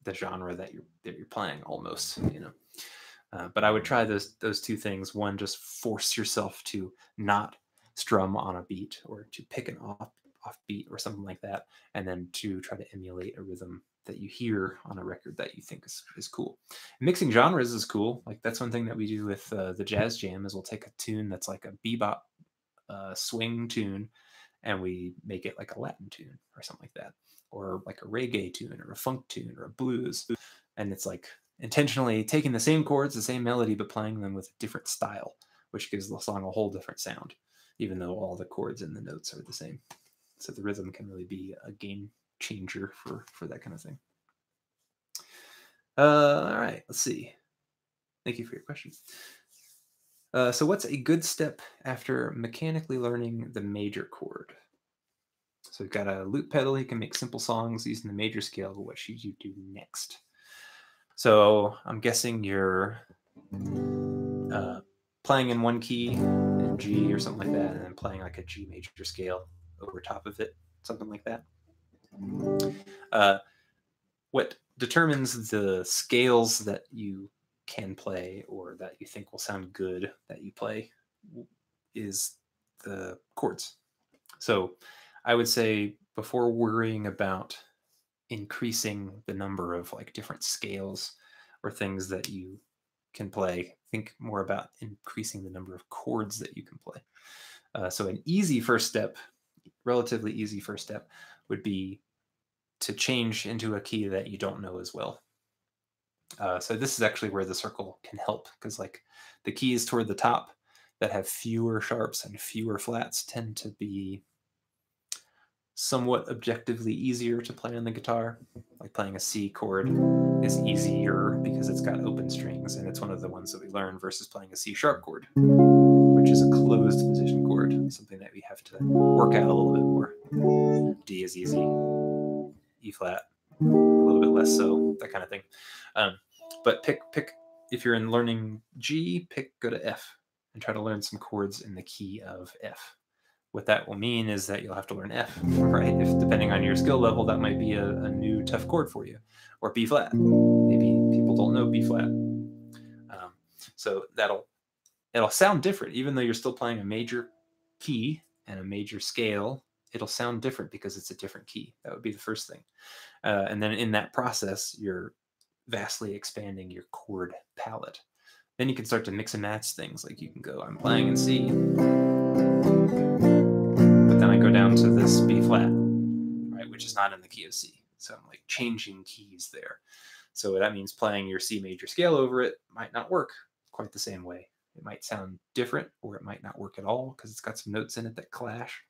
S1: the genre that you're playing almost. But I would try those two things. One, just force yourself to not strum on a beat or to pick an off beat or something like that, and then to try to emulate a rhythm that you hear on a record that you think is cool. Mixing genres is cool. Like that's one thing that we do with the Jazz Jam, is we'll take a tune that's like a bebop swing tune, and we make it like a Latin tune or something like that, or like a reggae tune or a funk tune or a blues. And it's like intentionally taking the same chords, the same melody, but playing them with a different style, which gives the song a whole different sound, even though all the chords and the notes are the same. So the rhythm can really be a game changer for that kind of thing. All right, let's see. Thank you for your question. So what's a good step after mechanically learning the major chord? So we've got a loop pedal. You can make simple songs using the major scale. What should you do next? So I'm guessing you're playing in one key, in G or something like that, and then playing like a G major scale over top of it, something like that. What determines the scales that you can play or that you think will sound good that you play is the chords. So I would say, before worrying about increasing the number of like different scales or things that you can play, think more about increasing the number of chords that you can play. So an easy first step, relatively easy first step, would be to change into a key that you don't know as well. So this is actually where the circle can help, because like the keys toward the top that have fewer sharps and fewer flats tend to be somewhat objectively easier to play on the guitar. Like playing a C chord is easier because it's got open strings, and it's one of the ones that we learn, versus playing a C sharp chord, which is a closed position chord, something that we have to work out a little bit more. D is easy, E flat a little bit less so, that kind of thing. But pick if you're in learning G, go to F and try to learn some chords in the key of F. What that will mean is that you'll have to learn F, right? If depending on your skill level, that might be a new tough chord for you, or B flat. Maybe people don't know B flat, so it'll sound different, even though you're still playing a major key and a major scale. It'll sound different because it's a different key. That would be the first thing, and then in that process, you're vastly expanding your chord palette. Then you can start to mix and match things. Like you can go, I'm playing in C, but then I go down to this B flat, right, which is not in the key of C. So I'm like changing keys there. So that means playing your C major scale over it might not work quite the same way. It might sound different, or it might not work at all because it's got some notes in it that clash.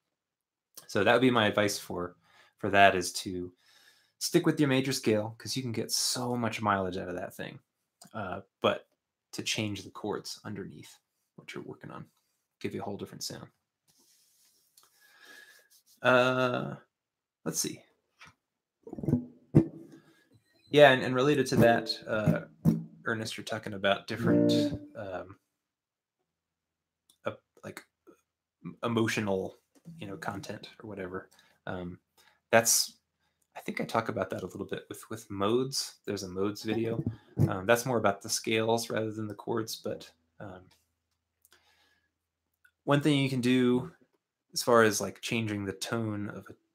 S1: So that would be my advice for that, is to stick with your major scale, because you can get so much mileage out of that thing. But to change the chords underneath what you're working on, give you a whole different sound. Let's see. Yeah, and related to that, Ernest, you're talking about different like emotional, content or whatever. That's, I think I talk about that a little bit with modes. There's a modes video. That's more about the scales rather than the chords. But one thing you can do as far as like changing the tone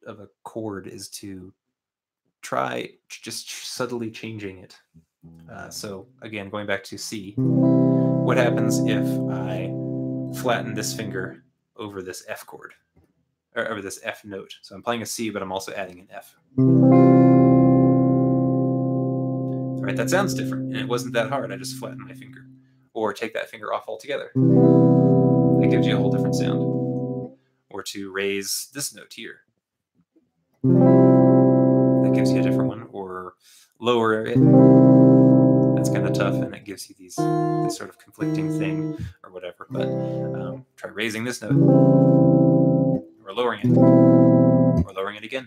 S1: of a chord is to try just subtly changing it. So again, going back to C, what happens if I flatten this finger over this F chord, or over this F note? So I'm playing a C, but I'm also adding an F. All right, that sounds different, and it wasn't that hard. I just flattened my finger. Or take that finger off altogether. That gives you a whole different sound. Or to raise this note here. That gives you a different one. Or lower it. That's kind of tough, and it gives you this sort of conflicting thing or whatever. But try raising this note. Or lowering it. Or lowering it again.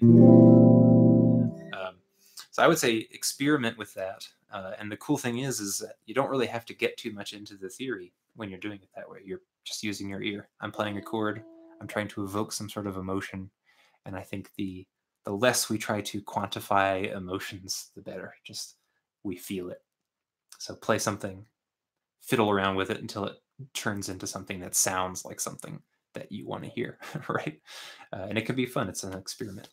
S1: So I would say experiment with that. And the cool thing is that you don't really have to get too much into the theory when you're doing it that way. You're just using your ear. I'm playing a chord. I'm trying to evoke some sort of emotion. And I think the less we try to quantify emotions, the better. Just we feel it. So play something, fiddle around with it until it turns into something that sounds like something that you want to hear, right? And it can be fun. It's an experiment.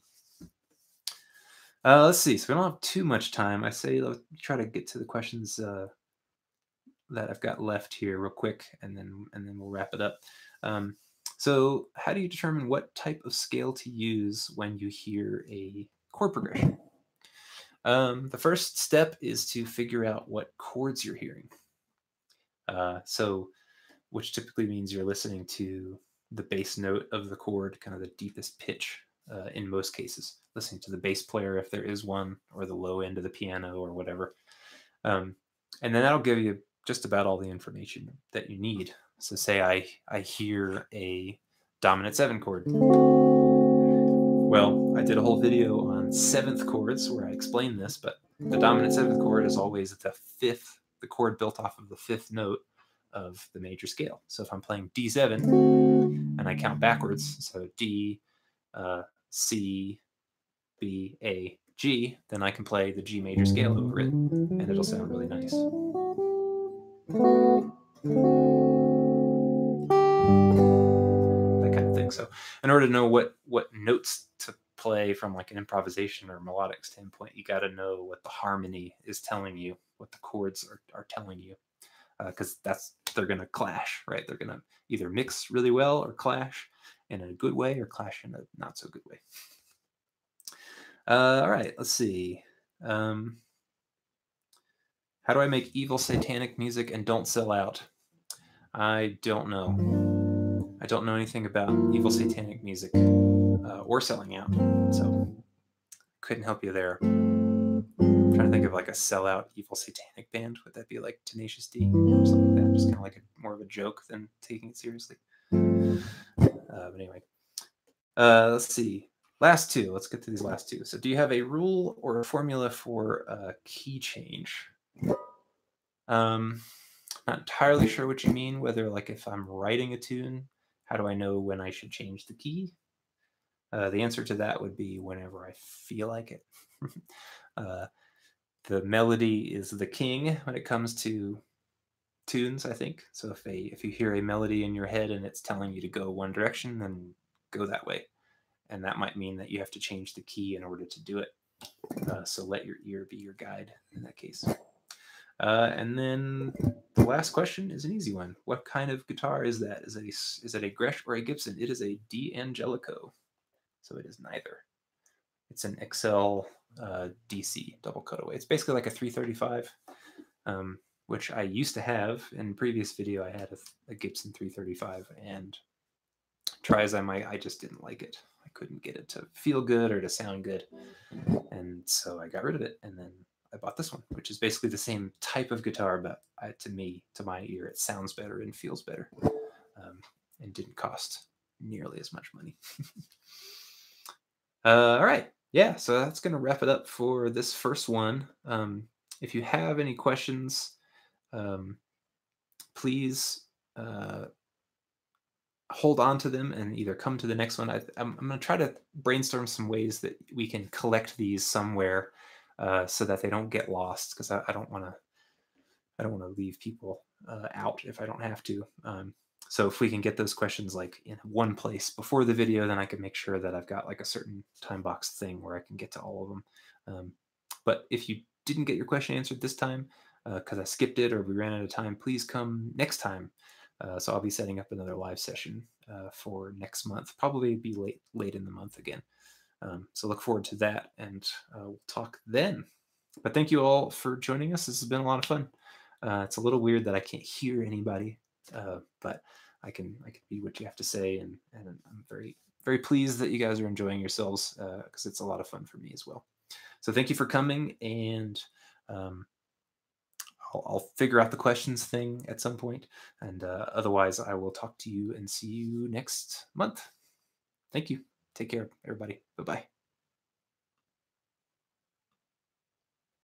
S1: Let's see. So we don't have too much time. I say let's try to get to the questions that I've got left here real quick, and then we'll wrap it up. So how do you determine what type of scale to use when you hear a chord progression? The first step is to figure out what chords you're hearing. So, which typically means you're listening to the bass note of the chord, kind of the deepest pitch in most cases. Listening to the bass player if there is one, or the low end of the piano or whatever. And then that'll give you just about all the information that you need. So say I hear a dominant 7 chord. Well, I did a whole video on 7th chords where I explained this, but the dominant 7th chord is always the chord built off of the 5th note of the major scale. So if I'm playing D7 and I count backwards, so D, C, B, A, G, then I can play the G major scale over it, and it'll sound really nice. That kind of thing. So in order to know what notes to play from like an improvisation or melodic standpoint, you got to know what the harmony is telling you, what the chords are telling you, because they're going to clash, right? They're going to either mix really well or clash in a good way or clash in a not so good way. All right, let's see. How do I make evil satanic music and don't sell out? I don't know. I don't know anything about evil satanic music or selling out, so couldn't help you there. I'm trying to think of like a sellout evil satanic band. Would that be like Tenacious D or something like that? Just kind of like more of a joke than taking it seriously. But anyway, let's see. Last two. Let's get to these last two. So do you have a rule or a formula for key change? Not entirely sure what you mean, whether like if I'm writing a tune, how do I know when I should change the key? The answer to that would be whenever I feel like it. The melody is the king when it comes to tunes, I think. So if you hear a melody in your head and it's telling you to go one direction, then go that way. And that might mean that you have to change the key in order to do it. So let your ear be your guide in that case. And then the last question is an easy one. What kind of guitar is that? Is it a Gretsch or a Gibson? It is a D'Angelico. So it is neither. It's an XL DC double cutaway. It's basically like a 335, which I used to have. In previous video, I had a Gibson 335, and try as I might, I just didn't like it. I I couldn't get it to feel good or to sound good. And so I got rid of it. And then I bought this one, which is basically the same type of guitar, but to me, to my ear, it sounds better and feels better, and didn't cost nearly as much money. All right. Yeah, so that's going to wrap it up for this first one. If you have any questions, um, please hold on to them and either come to the next one. I'm going to try to brainstorm some ways that we can collect these somewhere, so that they don't get lost, because I don't want to. I don't want to leave people out if I don't have to. So if we can get those questions like in one place before the video, then I can make sure that I've got like a certain time box thing where I can get to all of them. But if you didn't get your question answered this time because I skipped it or we ran out of time, please come next time. So I'll be setting up another live session for next month. Probably be late in the month again. So look forward to that, and we'll talk then. But thank you all for joining us. This has been a lot of fun. It's a little weird that I can't hear anybody, but I can be what you have to say, and I'm very pleased that you guys are enjoying yourselves, because it's a lot of fun for me as well. So thank you for coming, and I'll figure out the questions thing at some point, and otherwise I will talk to you and see you next month. Thank you. Take care, everybody. Bye bye.